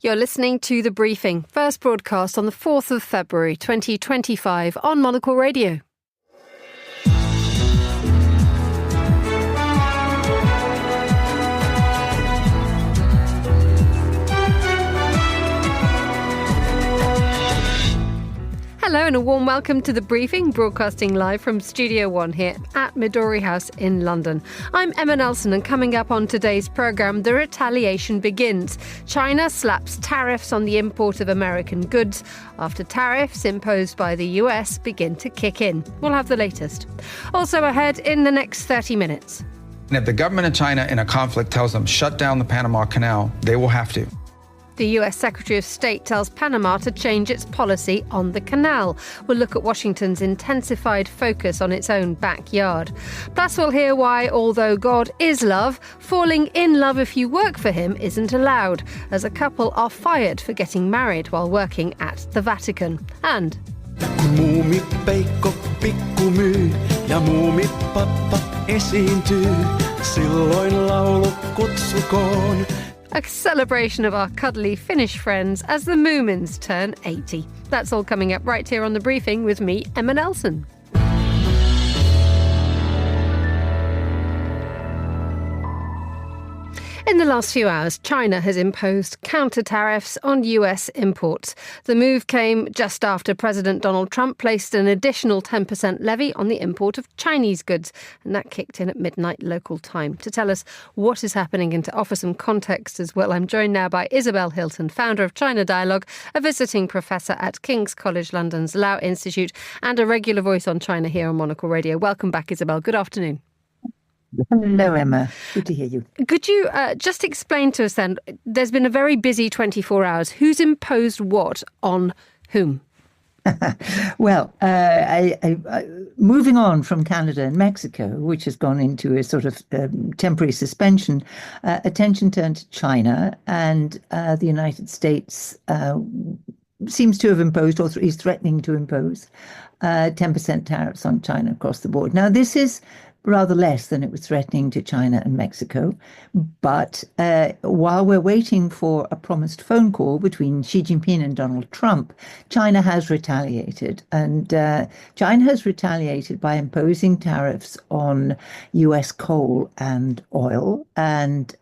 You're listening to The Briefing, first broadcast on the 4th of February 2025 on Monocle Radio. Hello and a warm welcome to The Briefing, broadcasting live from Studio One here at Midori House in London. I'm Emma Nelson, and coming up on today's programme, the retaliation begins. China slaps tariffs on the import of American goods after tariffs imposed by the US begin to kick in. We'll have the latest. Also ahead in the next 30 minutes. And if the government of China in a conflict tells them shut down the Panama Canal, they will have to. The US Secretary of State tells Panama to change its policy on the canal. We'll look at Washington's intensified focus on its own backyard. Plus, we'll hear why, although God is love, falling in love if you work for him isn't allowed, as a couple are fired for getting married while working at the Vatican. And Muumipeikko pikkumyy ja muumipappa esiintyy. Silloin laulu kutsukoon. a celebration of our cuddly Finnish friends as the Moomins turn 80. That's all coming up right here on The Briefing with me, Emma Nelson. In the last few hours, China has imposed counter-tariffs on US imports. The move came just after President Donald Trump placed an additional 10% levy on the import of Chinese goods, and that kicked in at midnight local time. To tell us what is happening and to offer some context as well, I'm joined now by Isabel Hilton, founder of China Dialogue, a visiting professor at King's College London's Lau Institute, and a regular voice on China here on Monocle Radio. Welcome back, Isabel. Good afternoon. Hello, Emma. Good to hear you. Could you just explain to us then, there's been a very busy 24 hours. Who's imposed what on whom? Well, moving on from Canada and Mexico, which has gone into a sort of temporary suspension, attention turned to China, and the United States seems to have imposed, or is threatening to impose, 10% tariffs on China across the board. Now, this is rather less than it was threatening to China and Mexico. But while we're waiting for a promised phone call between Xi Jinping and Donald Trump, China has retaliated. And China has retaliated by imposing tariffs on US coal and oil and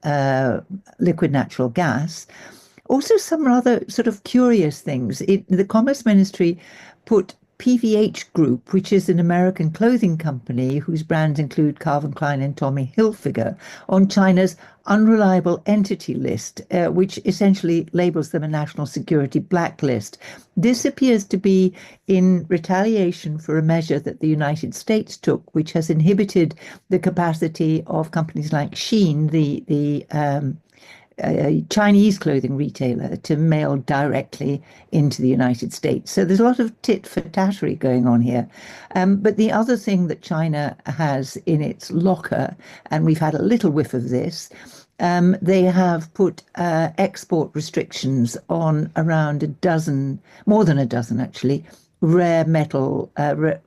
liquid natural gas. Also, some rather sort of curious things. The Commerce Ministry put PVH Group, which is an American clothing company whose brands include Calvin Klein and Tommy Hilfiger, on China's unreliable entity list, which essentially labels them a national security blacklist. This appears to be in retaliation for a measure that the United States took, which has inhibited the capacity of companies like Shein, the Chinese clothing retailer, to mail directly into the United States. So there's a lot of tit for tattery going on here. But the other thing that China has in its locker, and we've had a little whiff of this, they have put export restrictions on around a dozen, more than a dozen actually, rare metal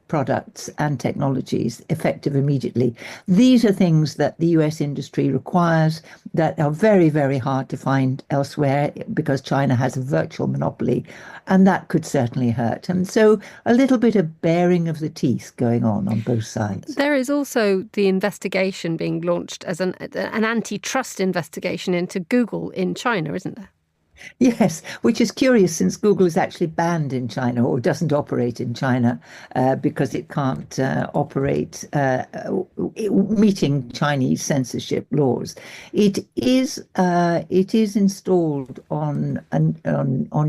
products and technologies effective immediately. These are things that the US industry requires that are very, very hard to find elsewhere because China has a virtual monopoly, and that could certainly hurt. And so a little bit of baring of the teeth going on both sides. There is also the investigation being launched as an antitrust investigation into Google in China, isn't there? Yes, which is curious since Google is actually banned in China or doesn't operate in China because it can't operate meeting Chinese censorship laws. It is installed on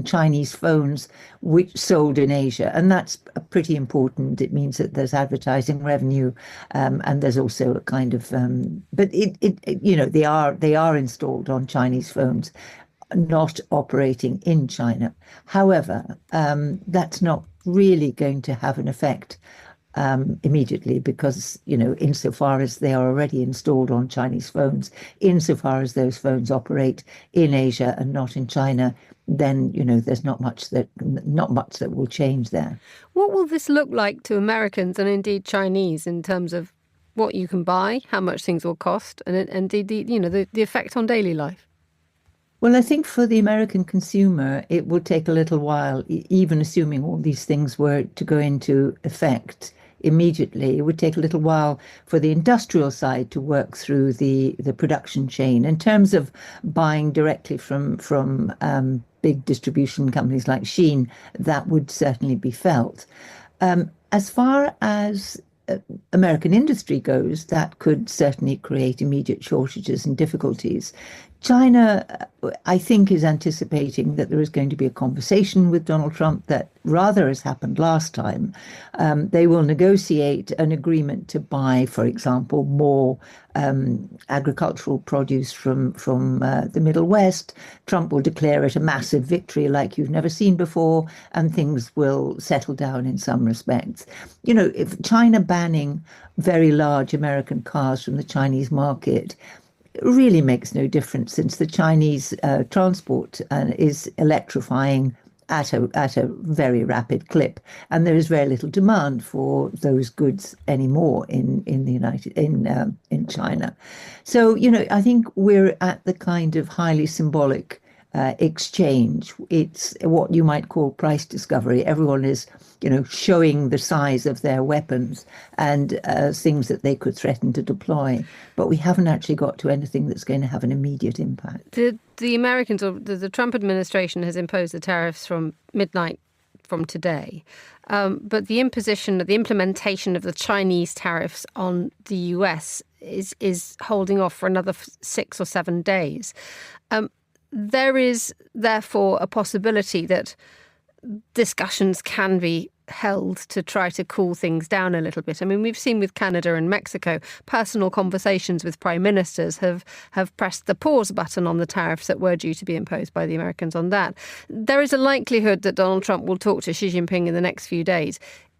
Chinese phones which sold in Asia, and that's pretty important. It means that there's advertising revenue, and there's also a kind of but they are installed on Chinese phones, not operating in China. However, that's not really going to have an effect immediately because, insofar as they are already installed on Chinese phones, insofar as those phones operate in Asia and not in China, then, there's not much that will change there. What will this look like to Americans and indeed Chinese in terms of what you can buy, how much things will cost, and indeed the effect on daily life? Well, I think for the American consumer, it will take a little while, even assuming all these things were to go into effect immediately. It would take a little while for the industrial side to work through the production chain. In terms of buying directly from big distribution companies like Shein, that would certainly be felt. As far as American industry goes, that could certainly create immediate shortages and difficulties. China, I think, is anticipating that there is going to be a conversation with Donald Trump that rather has happened last time. They will negotiate an agreement to buy, for example, more agricultural produce from the Middle West. Trump will declare it a massive victory like you've never seen before, and things will settle down in some respects. You know, if China banning very large American cars from the Chinese market really makes no difference, since the Chinese transport is electrifying at a very rapid clip, and there is very little demand for those goods anymore in China. So, you know, I think we're at the kind of highly symbolic exchange. It's what you might call price discovery. Everyone is, you know, showing the size of their weapons and things that they could threaten to deploy. But we haven't actually got to anything that's going to have an immediate impact. The Americans, or the Trump administration, has imposed the tariffs from midnight from today. But the implementation of the Chinese tariffs on the US is holding off for another 6 or 7 days. There is therefore a possibility that discussions can be held to try to cool things down a little bit. I mean, we've seen with Canada and Mexico, personal conversations with prime ministers have pressed the pause button on the tariffs that were due to be imposed by the Americans on that. There is a likelihood that Donald Trump will talk to Xi Jinping in the next few days.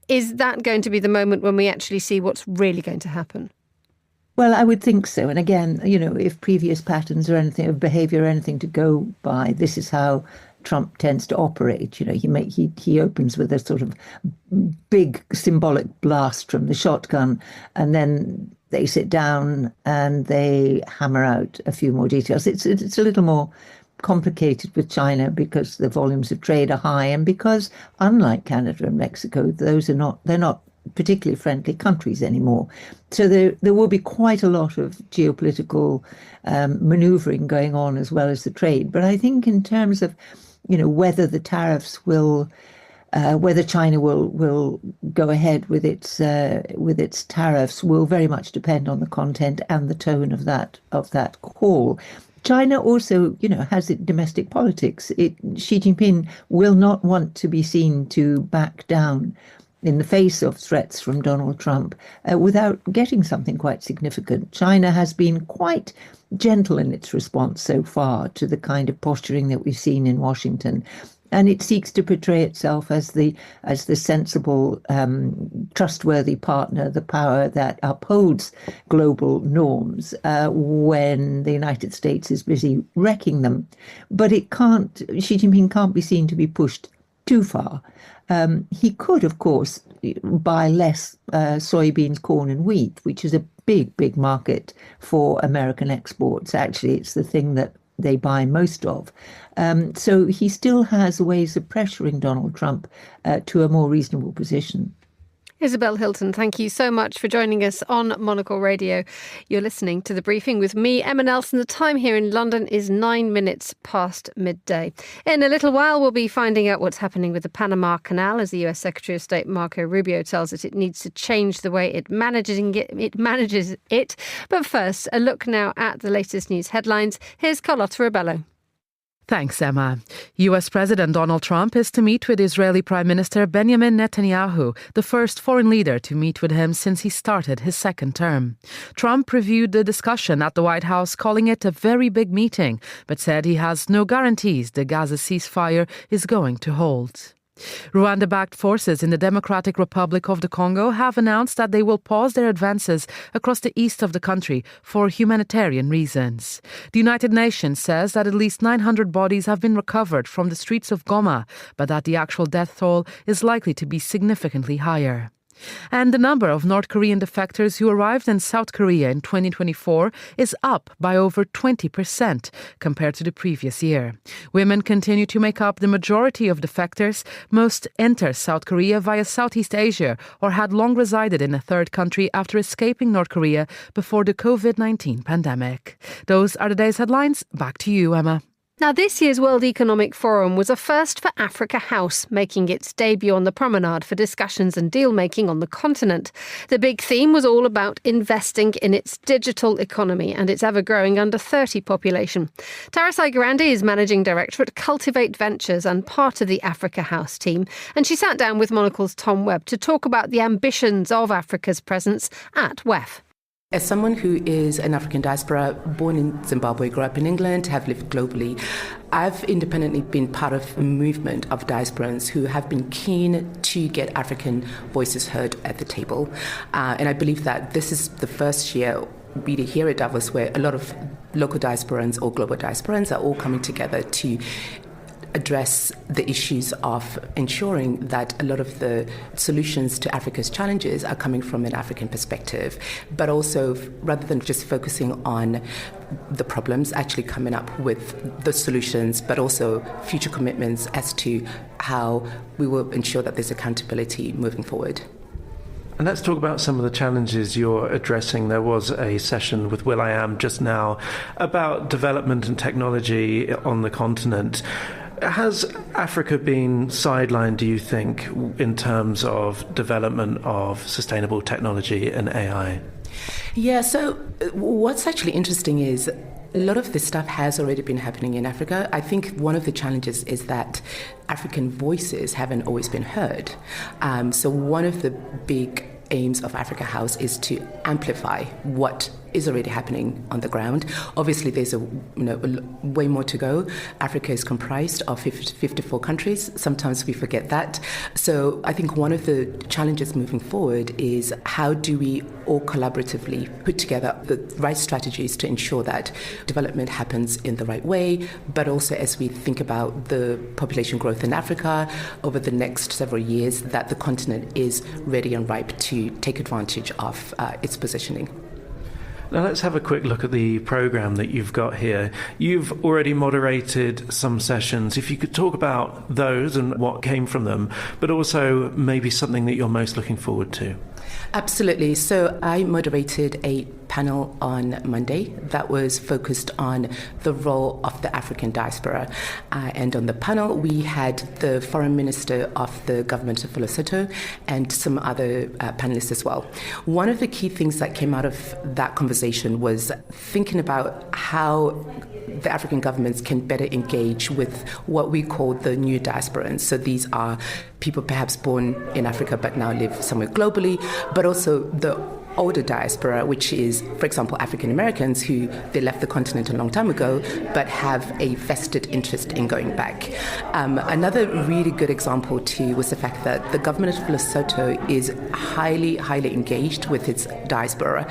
Is that going to be the moment when we actually see what's really going to happen? Well, I would think so. And again, you know, if previous patterns or anything of behavior or anything to go by, this is how Trump tends to operate. You know, he opens with a sort of big symbolic blast from the shotgun, and then they sit down and they hammer out a few more details. It's a little more complicated with China because the volumes of trade are high, and because, unlike Canada and Mexico, they're not particularly friendly countries anymore. So there will be quite a lot of geopolitical maneuvering going on, as well as the trade. But I think in terms of, you know, whether the tariffs will, whether China will go ahead with its tariffs will very much depend on the content and the tone of that call. China also, you know, has its domestic politics. Xi Jinping will not want to be seen to back down in the face of threats from Donald Trump without getting something quite significant. China has been quite gentle in its response so far to the kind of posturing that we've seen in Washington. And it seeks to portray itself as the sensible, trustworthy partner, the power that upholds global norms when the United States is busy wrecking them. But Xi Jinping can't be seen to be pushed too far. He could, of course, buy less soybeans, corn and wheat, which is a big market for American exports. Actually, it's the thing that they buy most of. So he still has ways of pressuring Donald Trump to a more reasonable position. Isabel Hilton, thank you so much for joining us on Monocle Radio. You're listening to The Briefing with me, Emma Nelson. The time here in London is 9 minutes past midday. In a little while, we'll be finding out what's happening with the Panama Canal as the US Secretary of State Marco Rubio tells it needs to change the way it manages it. But first, a look now at the latest news headlines. Here's Carlotta Rebello. Thanks, Emma. US President Donald Trump is to meet with Israeli Prime Minister Benjamin Netanyahu, the first foreign leader to meet with him since he started his second term. Trump reviewed the discussion at the White House, calling it a very big meeting, but said he has no guarantees the Gaza ceasefire is going to hold. Rwanda-backed forces in the Democratic Republic of the Congo have announced that they will pause their advances across the east of the country for humanitarian reasons. The United Nations says that at least 900 bodies have been recovered from the streets of Goma, but that the actual death toll is likely to be significantly higher. And the number of North Korean defectors who arrived in South Korea in 2024 is up by over 20% compared to the previous year. Women continue to make up the majority of defectors. Most enter South Korea via Southeast Asia or had long resided in a third country after escaping North Korea before the COVID-19 pandemic. Those are the day's headlines. Back to you, Emma. Now, this year's World Economic Forum was a first for Africa House, making its debut on the promenade for discussions and deal-making on the continent. The big theme was all about investing in its digital economy and its ever-growing under-30 population. Tara Saigarandi is Managing Director at Cultivate Ventures and part of the Africa House team, and she sat down with Monocle's Tom Webb to talk about the ambitions of Africa's presence at WEF. As someone who is an African diaspora, born in Zimbabwe, grew up in England, have lived globally, I've independently been part of a movement of diasporans who have been keen to get African voices heard at the table. And I believe that this is the first year really here at Davos where a lot of local diasporans or global diasporans are all coming together to address the issues of ensuring that a lot of the solutions to Africa's challenges are coming from an African perspective, but also rather than just focusing on the problems, actually coming up with the solutions, but also future commitments as to how we will ensure that there's accountability moving forward. And let's talk about some of the challenges you're addressing. There was a session with will.i.am just now about development and technology on the continent. Has Africa been sidelined, do you think, in terms of development of sustainable technology and AI? Yeah, so what's actually interesting is a lot of this stuff has already been happening in Africa. I think one of the challenges is that African voices haven't always been heard. So one of the big aims of Africa House is to amplify what is already happening on the ground. Obviously, there's way more to go. Africa is comprised of 54 countries. Sometimes we forget that. So I think one of the challenges moving forward is how do we all collaboratively put together the right strategies to ensure that development happens in the right way, but also as we think about the population growth in Africa over the next several years, that the continent is ready and ripe to take advantage of its positioning. Now let's have a quick look at the programme that you've got here. You've already moderated some sessions. If you could talk about those and what came from them, but also maybe something that you're most looking forward to. Absolutely. So I moderated a panel on Monday that was focused on the role of the African diaspora. And on the panel, we had the foreign minister of the government of Lesotho and some other panelists as well. One of the key things that came out of that conversation was thinking about how the African governments can better engage with what we call the new diasporans. So these are people perhaps born in Africa but now live somewhere globally, but also the older diaspora, which is, for example, African Americans who they left the continent a long time ago but have a vested interest in going back. Another really good example too was the fact that the government of Lesotho is highly engaged with its diaspora,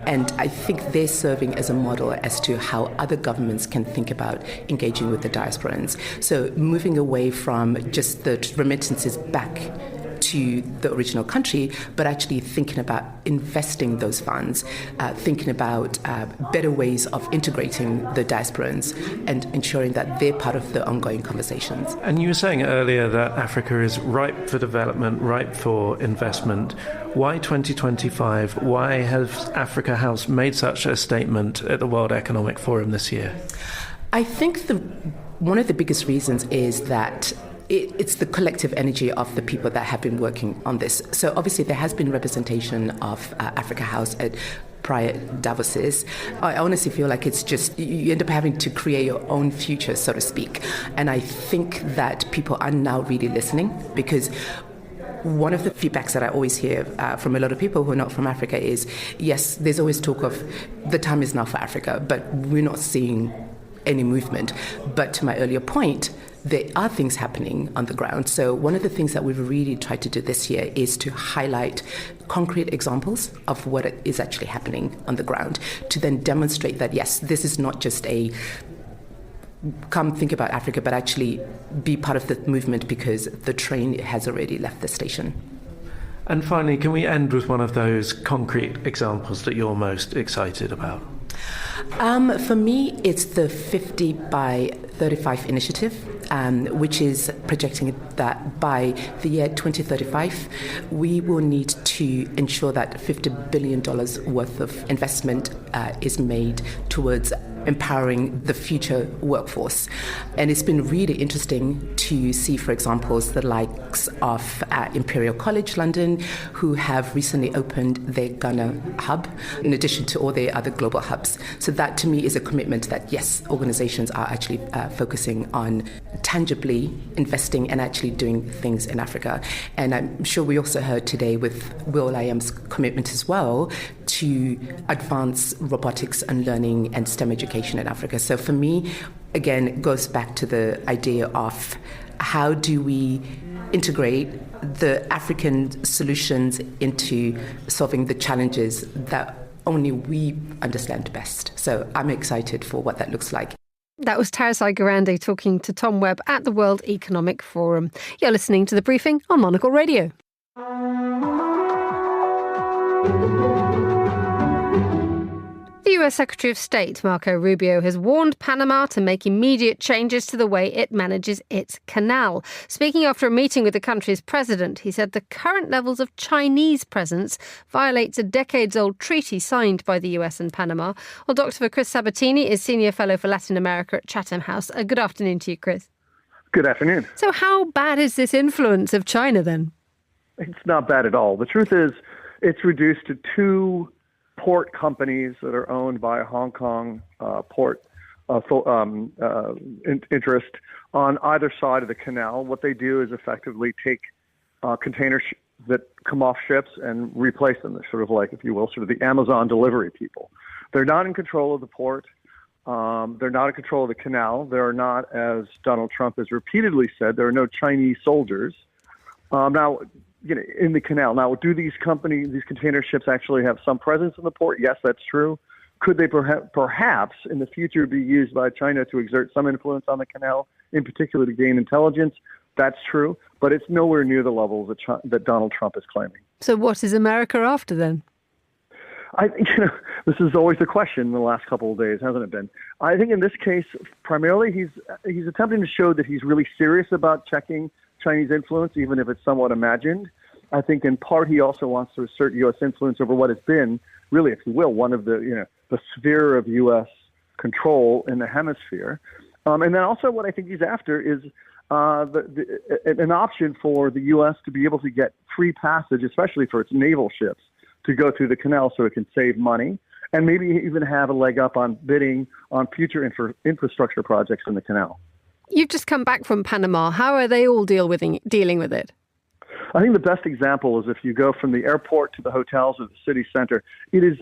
and I think they're serving as a model as to how other governments can think about engaging with the diasporans. So moving away from just the remittances back to the original country, but actually thinking about investing those funds, thinking about better ways of integrating the diasporans and ensuring that they're part of the ongoing conversations. And you were saying earlier that Africa is ripe for development, ripe for investment. Why 2025? Why has Africa House made such a statement at the World Economic Forum this year? I think one of the biggest reasons is that it's the collective energy of the people that have been working on this. So obviously there has been representation of Africa House at prior Davoses. I honestly feel like it's just, you end up having to create your own future, so to speak. And I think that people are now really listening, because one of the feedbacks that I always hear from a lot of people who are not from Africa is, yes, there's always talk of the time is now for Africa, but we're not seeing any movement. But to my earlier point, there are things happening on the ground. So one of the things that we've really tried to do this year is to highlight concrete examples of what is actually happening on the ground, to then demonstrate that, yes, this is not just a come think about Africa, but actually be part of the movement because the train has already left the station. And finally, can we end with one of those concrete examples that you're most excited about? For me, it's the 50 by 35 initiative, which is projecting that by the year 2035, we will need to ensure that $50 billion worth of investment is made towards empowering the future workforce. And it's been really interesting to see, for example, the likes of Imperial College London, who have recently opened their Ghana hub, in addition to all their other global hubs. So that, to me, is a commitment that, yes, organizations are actually focusing on tangibly investing and actually doing things in Africa. And I'm sure we also heard today with will.i.am's commitment as well to advance robotics and learning and STEM education in Africa. So for me, again, it goes back to the idea of how do we integrate the African solutions into solving the challenges that only we understand best. So I'm excited for what that looks like. That was Tarisai Garande talking to Tom Webb at the World Economic Forum. You're listening to The Briefing on Monocle Radio. The US Secretary of State, Marco Rubio, has warned Panama to make immediate changes to the way it manages its canal. Speaking after a meeting with the country's president, he said the current levels of Chinese presence violates a decades-old treaty signed by the US and Panama. Well, Dr. Chris Sabatini is Senior Fellow for Latin America at Chatham House. Good afternoon to you, Chris. Good afternoon. So how bad is this influence of China then? It's not bad at all. The truth is, it's reduced to two port companies that are owned by a Hong Kong port interest on either side of the canal. What they do is effectively take containers that come off ships and replace them. They're sort of like, if you will, sort of the Amazon delivery people. They're not in control of the port. They're not in control of the canal. They're not, as Donald Trump has repeatedly said, there are no Chinese soldiers. Now, in the canal. Now, do these container ships actually have some presence in the port? Yes, that's true. Could they perhaps in the future be used by China to exert some influence on the canal, in particular to gain intelligence? That's true, but it's nowhere near the levels that Donald Trump is claiming. So what is America after then? This is always the question in the last couple of days, hasn't it been? I think in this case, primarily he's attempting to show that he's really serious about checking Chinese influence, even if it's somewhat imagined. I think in part he also wants to assert U.S. influence over what has been, really, if you will, one of the sphere of U.S. control in the hemisphere. And then also what I think he's after is an option for the U.S. to be able to get free passage, especially for its naval ships, to go through the canal so it can save money and maybe even have a leg up on bidding on future infrastructure projects in the canal. You've just come back from Panama. How are they all dealing with it? I think the best example is if you go from the airport to the hotels or the city center, it is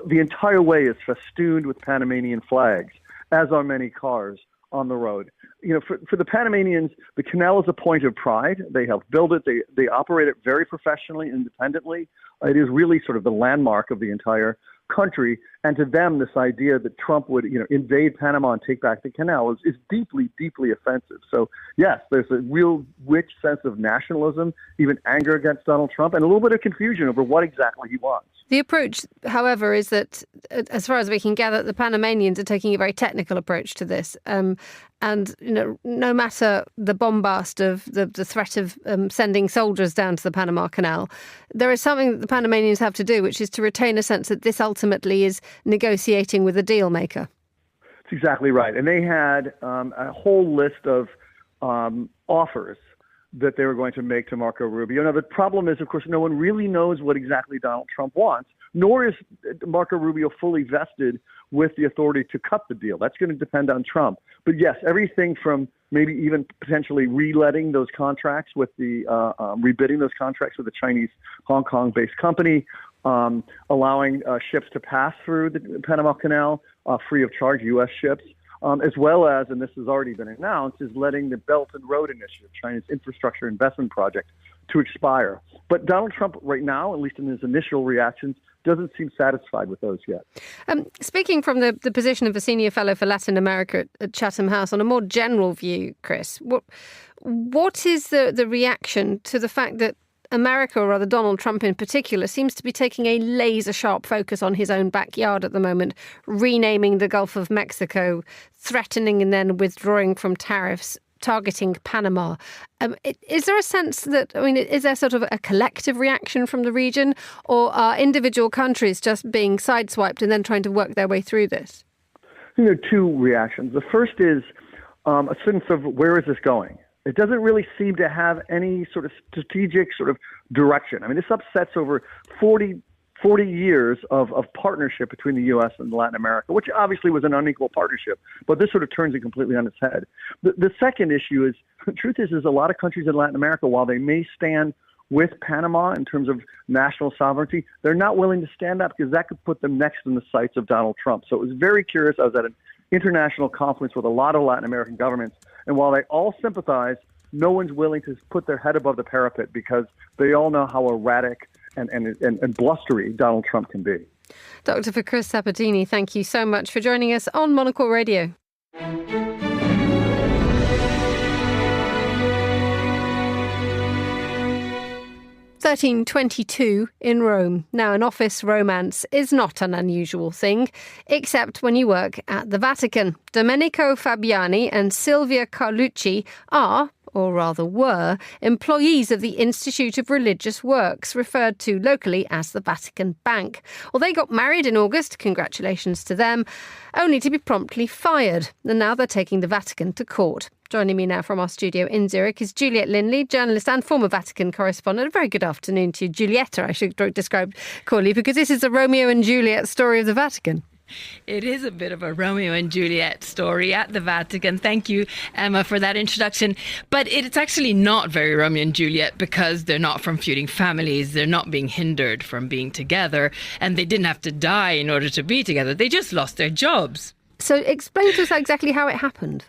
the entire way is festooned with Panamanian flags, as are many cars on the road. For the Panamanians, the canal is a point of pride. They helped build it. They operate it very professionally, independently. It is really sort of the landmark of the entire country. And to them, this idea that Trump would, invade Panama and take back the canal is deeply, deeply offensive. So, yes, there's a real rich sense of nationalism, even anger against Donald Trump, and a little bit of confusion over what exactly he wants. The approach, however, is that, as far as we can gather, the Panamanians are taking a very technical approach to this. And no matter the bombast of the threat of sending soldiers down to the Panama Canal, there is something that the Panamanians have to do, which is to retain a sense that this ultimately is negotiating with a deal maker. That's exactly right. And they had a whole list of offers that they were going to make to Marco Rubio. Now, the problem is, of course, no one really knows what exactly Donald Trump wants, nor is Marco Rubio fully vested with the authority to cut the deal. That's going to depend on Trump. But yes, everything from maybe even potentially reletting those contracts with the rebidding those contracts with a Chinese Hong Kong-based company, allowing ships to pass through the Panama Canal free of charge, U.S. ships, as well as, and this has already been announced, is letting the Belt and Road Initiative, China's infrastructure investment project, to expire. But Donald Trump right now, at least in his initial reactions, doesn't seem satisfied with those yet. Speaking from the position of a senior fellow for Latin America at Chatham House, on a more general view, Chris, what is the reaction to the fact that America, or rather Donald Trump in particular, seems to be taking a laser-sharp focus on his own backyard at the moment, renaming the Gulf of Mexico, threatening and then withdrawing from tariffs, targeting Panama. Is there a sense that, is there sort of a collective reaction from the region, or are individual countries just being sideswiped and then trying to work their way through this? There are two reactions. The first is a sense of where is this going? It doesn't really seem to have any sort of strategic sort of direction. This upsets over 40 years of partnership between the U.S. and Latin America, which obviously was an unequal partnership, but this sort of turns it completely on its head. The second issue is, the truth is a lot of countries in Latin America, while they may stand with Panama in terms of national sovereignty, they're not willing to stand up because that could put them next in the sights of Donald Trump. So it was very curious. I was at an international conference with a lot of Latin American governments, and while they all sympathize, no one's willing to put their head above the parapet because they all know how erratic and blustery Donald Trump can be. Dr. Chris Sabatini, thank you so much for joining us on Monocle Radio. 1322 in Rome. Now, an office romance is not an unusual thing, except when you work at the Vatican. Domenico Fabiani and Silvia Carlucci are, or rather were, employees of the Institute of Religious Works, referred to locally as the Vatican Bank. Well, they got married in August, congratulations to them, only to be promptly fired. And now they're taking the Vatican to court. Joining me now from our studio in Zurich is Juliet Lindley, journalist and former Vatican correspondent. A very good afternoon to you, Julieta, I should call you, because this is a Romeo and Juliet story of the Vatican. It is a bit of a Romeo and Juliet story at the Vatican. Thank you, Emma, for that introduction. But it's actually not very Romeo and Juliet because they're not from feuding families. They're not being hindered from being together. And they didn't have to die in order to be together. They just lost their jobs. So explain to us exactly how it happened.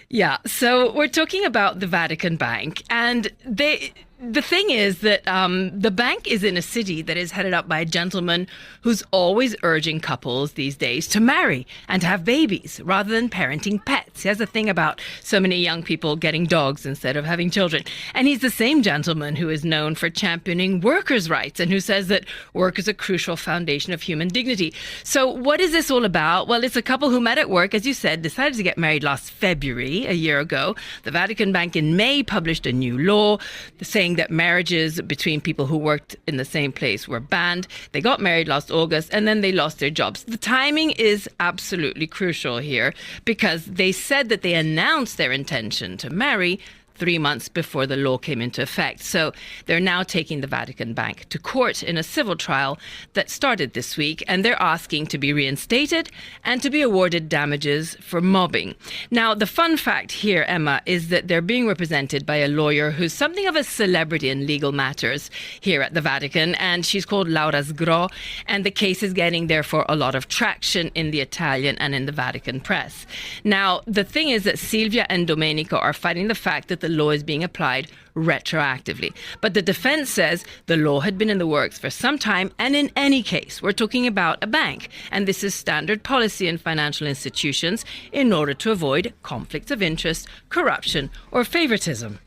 Yeah, so we're talking about the Vatican Bank, and the thing is that the bank is in a city that is headed up by a gentleman who's always urging couples these days to marry and to have babies rather than parenting pets. He has a thing about so many young people getting dogs instead of having children. And he's the same gentleman who is known for championing workers' rights and who says that work is a crucial foundation of human dignity. So what is this all about? Well, it's a couple who met at work, as you said, decided to get married last February, a year ago. The Vatican Bank in May published a new law saying that marriages between people who worked in the same place were banned. They got married last August and then they lost their jobs. The timing is absolutely crucial here because they said that they announced their intention to marry 3 months before the law came into effect. So they're now taking the Vatican Bank to court in a civil trial that started this week, and they're asking to be reinstated and to be awarded damages for mobbing. Now, the fun fact here, Emma, is that they're being represented by a lawyer who's something of a celebrity in legal matters here at the Vatican, and she's called Laura Sgro, and the case is getting, therefore, a lot of traction in the Italian and in the Vatican press. Now, the thing is that Silvia and Domenico are fighting the fact that the law is being applied retroactively. But the defense says the law had been in the works for some time, and in any case, we're talking about a bank, and this is standard policy in financial institutions in order to avoid conflicts of interest, corruption, or favoritism.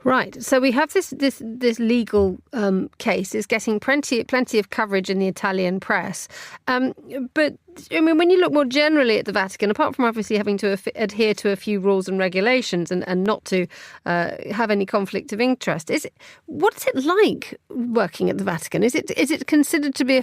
Right. So we have this legal case is getting plenty of coverage in the Italian press. But when you look more generally at the Vatican, apart from obviously having to adhere to a few rules and regulations and not to have any conflict of interest, what's it like working at the Vatican? Is it considered to be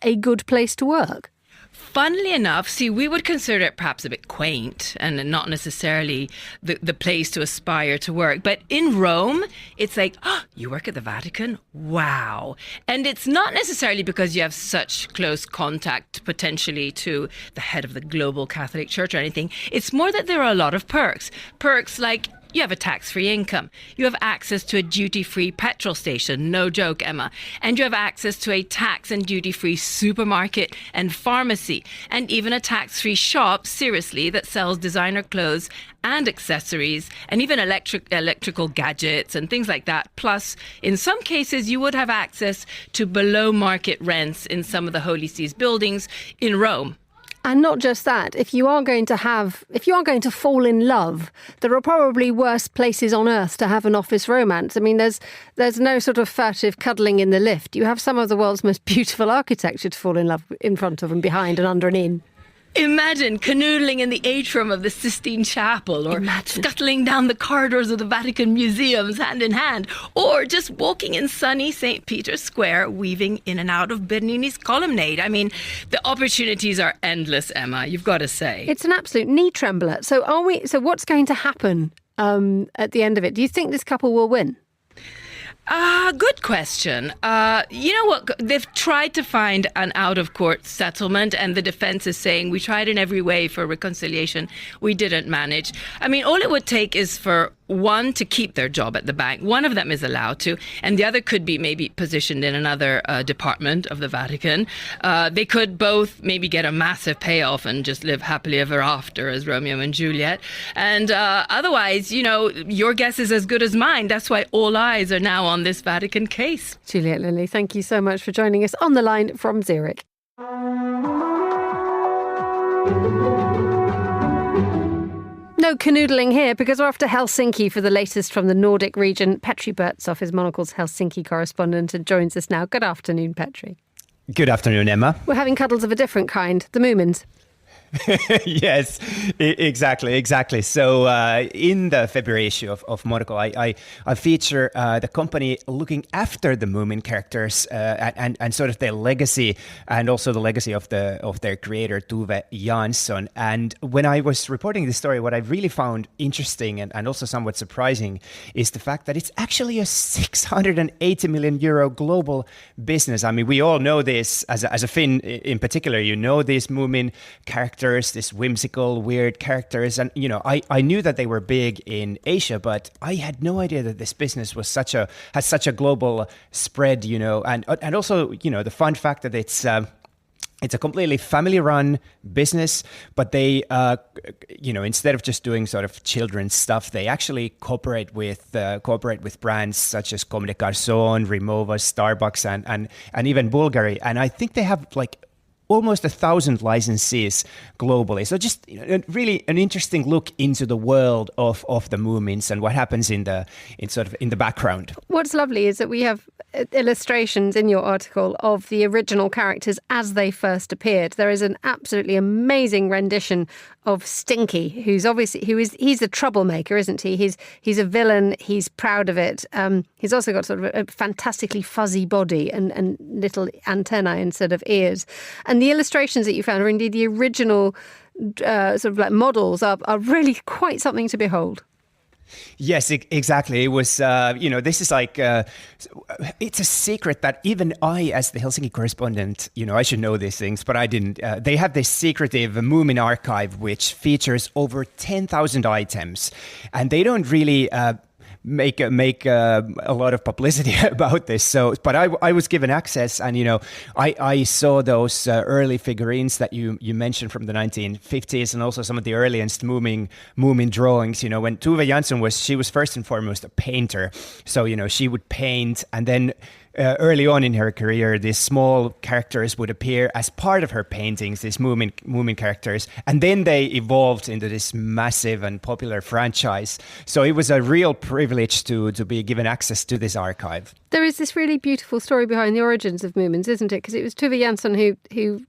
a good place to work? Funnily enough, we would consider it perhaps a bit quaint and not necessarily the place to aspire to work. But in Rome, it's like, oh, you work at the Vatican? Wow. And it's not necessarily because you have such close contact potentially to the head of the global Catholic Church or anything. It's more that there are a lot of perks. Perks like you have a tax-free income. You have access to a duty-free petrol station, no joke, Emma. And you have access to a tax and duty-free supermarket and pharmacy, and even a tax-free shop, seriously, that sells designer clothes and accessories, and even electrical gadgets and things like that. Plus, in some cases, you would have access to below-market rents in some of the Holy See's buildings in Rome. And not just that, if you are going to fall in love, there are probably worse places on earth to have an office romance. I mean, there's no sort of furtive cuddling in the lift. You have some of the world's most beautiful architecture to fall in love in front of and behind and under and in. Imagine canoodling in the atrium of the Sistine Chapel, or scuttling down the corridors of the Vatican museums hand in hand, or just walking in sunny St. Peter's Square, weaving in and out of Bernini's colonnade. I mean, the opportunities are endless, Emma, you've got to say. It's an absolute knee trembler. So what's going to happen at the end of it? Do you think this couple will win? Good question. You know what? They've tried to find an out-of-court settlement, and the defense is saying we tried in every way for reconciliation. We didn't manage. I mean, all it would take is for one to keep their job at the bank. One of them is allowed to, and the other could be maybe positioned in another department of the Vatican. They could both maybe get a massive payoff and just live happily ever after as Romeo and Juliet. And otherwise, you know, your guess is as good as mine. That's why all eyes are now on this Vatican case. Juliet Lilly, thank you so much for joining us on the line from Zurich. No canoodling here, because we're off to Helsinki for the latest from the Nordic region. Petri Burtsoff is Monocle's Helsinki correspondent and joins us now. Good afternoon, Petri. Good afternoon, Emma. We're having cuddles of a different kind, the Moomins. Yes, exactly. So in the February issue of Monocle, I feature the company looking after the Moomin characters and sort of their legacy, and also the legacy of their creator Tove Jansson. And when I was reporting this story, what I really found interesting and also somewhat surprising is the fact that it's actually a 680 million euro global business. I mean, we all know this as a Finn in particular. You know these Moomin characters, these whimsical, weird characters. And, you know, I knew that they were big in Asia, but I had no idea that this business was has such a global spread, you know, and also, you know, the fun fact that it's a completely family-run business, but they, you know, instead of just doing sort of children's stuff, they actually cooperate with brands such as Comme des Garçons, Rimowa, Starbucks, and even Bulgari. And I think they have like almost 1,000 licensees globally. So just, you know, really an interesting look into the world of the Moomins and what happens in the background. What's lovely is that we have illustrations in your article of the original characters as they first appeared. There is an absolutely amazing rendition of Stinky, he's a troublemaker, isn't he? He's a villain. He's proud of it. He's also got sort of a fantastically fuzzy body and little antennae instead of ears. And the illustrations that you found, or indeed the original sort of like models, are really quite something to behold. Yes, exactly. It was, you know, this is like, it's a secret that even I, as the Helsinki correspondent, you know, I should know these things, but I didn't. They have this secretive Moomin archive, which features over 10,000 items, and they don't really make a lot of publicity about this. So, but I was given access, and you know, I saw those early figurines that you mentioned from the 1950s, and also some of the earliest Moomin drawings. You know, when Tove Jansson she was first and foremost a painter. So you know, she would paint, and then early on in her career, these small characters would appear as part of her paintings, these Moomin characters, and then they evolved into this massive and popular franchise. So it was a real privilege to be given access to this archive. There is this really beautiful story behind the origins of Moomins, isn't it? Because it was Tove Jansson who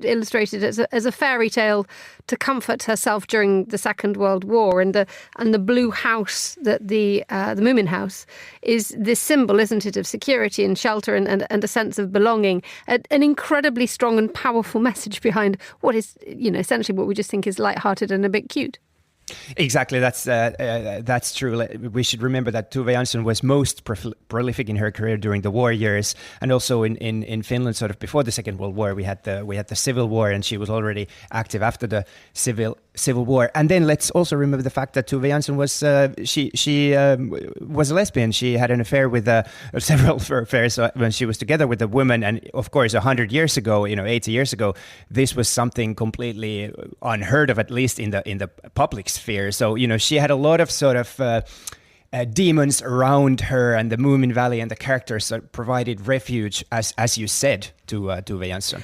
illustrated as a fairy tale to comfort herself during the Second World War, and the blue house, that the Moomin house, is this symbol, isn't it, of security and shelter and a sense of belonging. An incredibly strong and powerful message behind what is, you know, essentially what we just think is lighthearted and a bit cute. Exactly, that's true. We should remember that Tove Jansson was most prolific in her career during the war years, and also in Finland, sort of before the Second World War, we had the Civil War, and she was already active after the Civil War. And then let's also remember the fact that Tove Jansson was was a lesbian. She had an affair with several affairs when she was together with a woman, and of course, 100 years ago, you know, 80 years ago, this was something completely unheard of, at least in the public sphere. So, you know, she had a lot of sort of demons around her and the Moomin Valley and the characters that provided refuge, as you said, to Tove Jansson.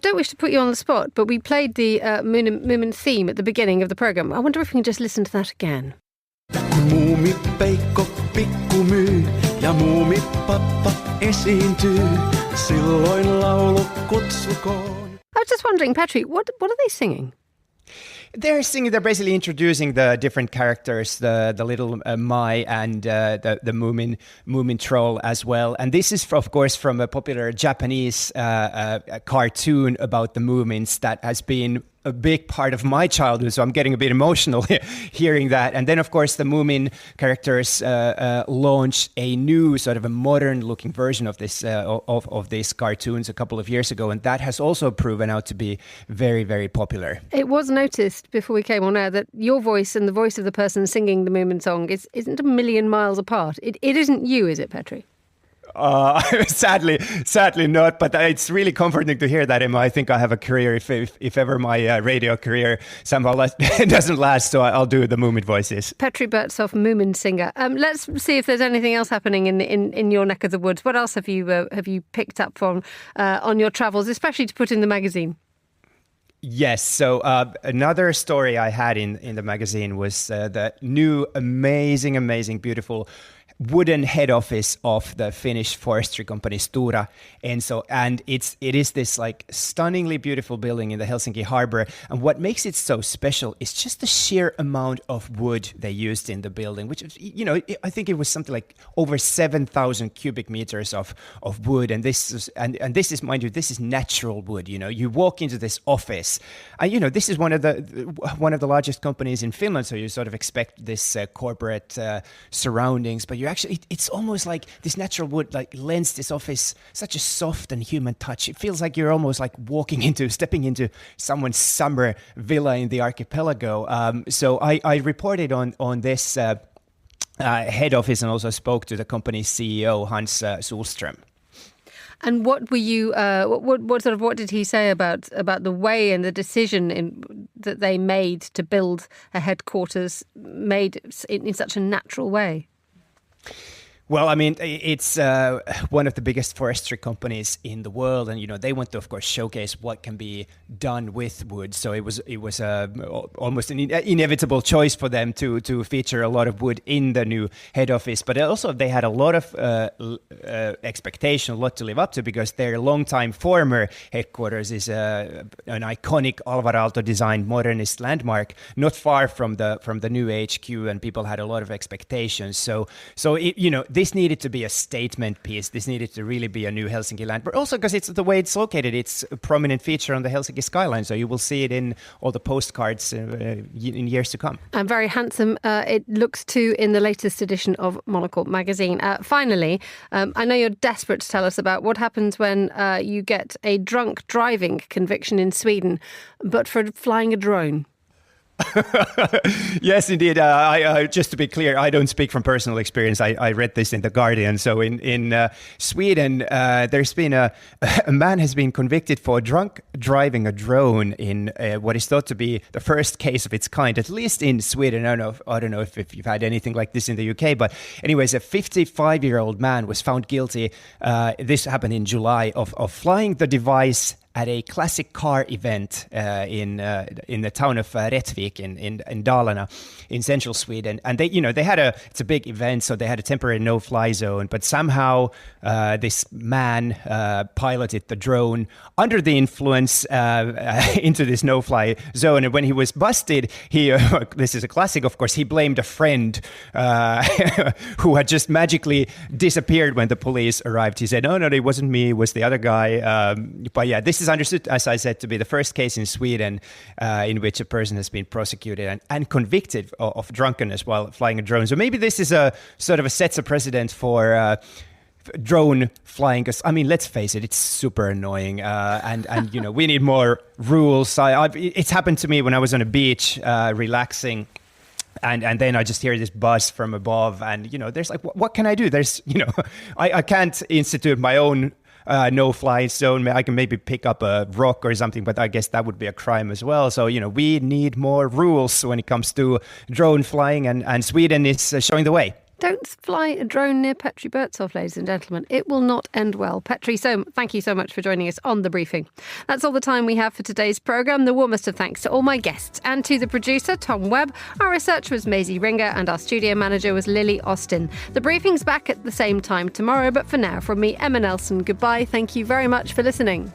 Don't wish to put you on the spot, but we played the Moomin theme at the beginning of the programme. I wonder if we can just listen to that again. Muumipeikko pikkumyy ja muumipappa esiintyy. Silloin laulu kutsukoon. I was just wondering, Petri, what are they singing? They're basically introducing the different characters, the little Mai and the Moomin troll as well. And this is, of course, from a popular Japanese cartoon about the Moomins that has been a big part of my childhood, so I'm getting a bit emotional hearing that. And then, of course, the Moomin characters launched a new sort of a modern-looking version of this of these cartoons a couple of years ago, and that has also proven out to be very, very popular. It was noticed before we came on air that your voice and the voice of the person singing the Moomin song isn't a million miles apart. It isn't you, is it, Petri? Sadly not, but it's really comforting to hear that, Emma. I think I have a career if ever my radio career somehow doesn't last, so I'll do the Moomin voices. Petri Bertsov, Moomin singer. Let's see if there's anything else happening in your neck of the woods. What else have you picked up on your travels, especially to put in the magazine? Yes, so another story I had in the magazine was the new amazing, beautiful wooden head office of the Finnish forestry company Stora Enso, and it is this like stunningly beautiful building in the Helsinki harbor. And what makes it so special is just the sheer amount of wood they used in the building, which, you know, I think it was something like over 7,000 cubic meters of wood. And this is, mind you, this is natural wood. You know, you walk into this office, and you know, this is one of the largest companies in Finland, so you sort of expect this corporate surroundings, but it's almost like this natural wood like lends this office such a soft and human touch. It feels like you're almost like stepping into someone's summer villa in the archipelago. So I reported on this head office and also spoke to the company's CEO, Hans Solström. And what were you? What did he say about the way and the decision that they made to build a headquarters made in such a natural way? Well, I mean, it's one of the biggest forestry companies in the world, and you know they want to, of course, showcase what can be done with wood. So it was almost an inevitable choice for them to feature a lot of wood in the new head office. But also they had a lot of expectation, a lot to live up to, because their longtime former headquarters is an iconic Alvar Aalto designed modernist landmark, not far from the new HQ, and people had a lot of expectations. So it, you know, this needed to be a statement piece. This needed to really be a new Helsinki land, but also because it's the way it's located. It's a prominent feature on the Helsinki skyline, so you will see it in all the postcards in years to come. And very handsome it looks too in the latest edition of Monocle magazine. Finally, I know you're desperate to tell us about what happens when you get a drunk driving conviction in Sweden, but for flying a drone. Yes, indeed. I just to be clear, I don't speak from personal experience. I read this in The Guardian. So in Sweden, there's been a man has been convicted for drunk driving a drone in what is thought to be the first case of its kind, at least in Sweden. I don't know if you've had anything like this in the UK, but anyways, a 55-year-old man was found guilty. This happened in July of flying the device at a classic car event in the town of Rättvik in Dalarna in central Sweden, and it's a big event, so they had a temporary no-fly zone. But somehow this man piloted the drone under the influence into this no-fly zone, and when he was busted, he this is a classic, of course. He blamed a friend who had just magically disappeared when the police arrived. He said, "No, it wasn't me. It was the other guy." But yeah, this is understood, as I said, to be the first case in Sweden in which a person has been prosecuted and convicted of drunkenness while flying a drone. So maybe this is a sort of sets a precedent for drone flying. Because I mean, let's face it, it's super annoying, and you know, we need more rules. It's happened to me when I was on a beach relaxing. And then I just hear this buzz from above, and you know, there's like, what can I do? There's, you know, I can't institute my own no-fly zone. I can maybe pick up a rock or something, but I guess that would be a crime as well. So, we need more rules when it comes to drone flying, and Sweden is showing the way. Don't fly a drone near Petri Bertsov, ladies and gentlemen. It will not end well. Petri, thank you so much for joining us on The Briefing. That's all the time we have for today's programme. The warmest of thanks to all my guests and to the producer, Tom Webb. Our researcher was Maisie Ringer and our studio manager was Lily Austin. The Briefing's back at the same time tomorrow, but for now, from me, Emma Nelson, goodbye. Thank you very much for listening.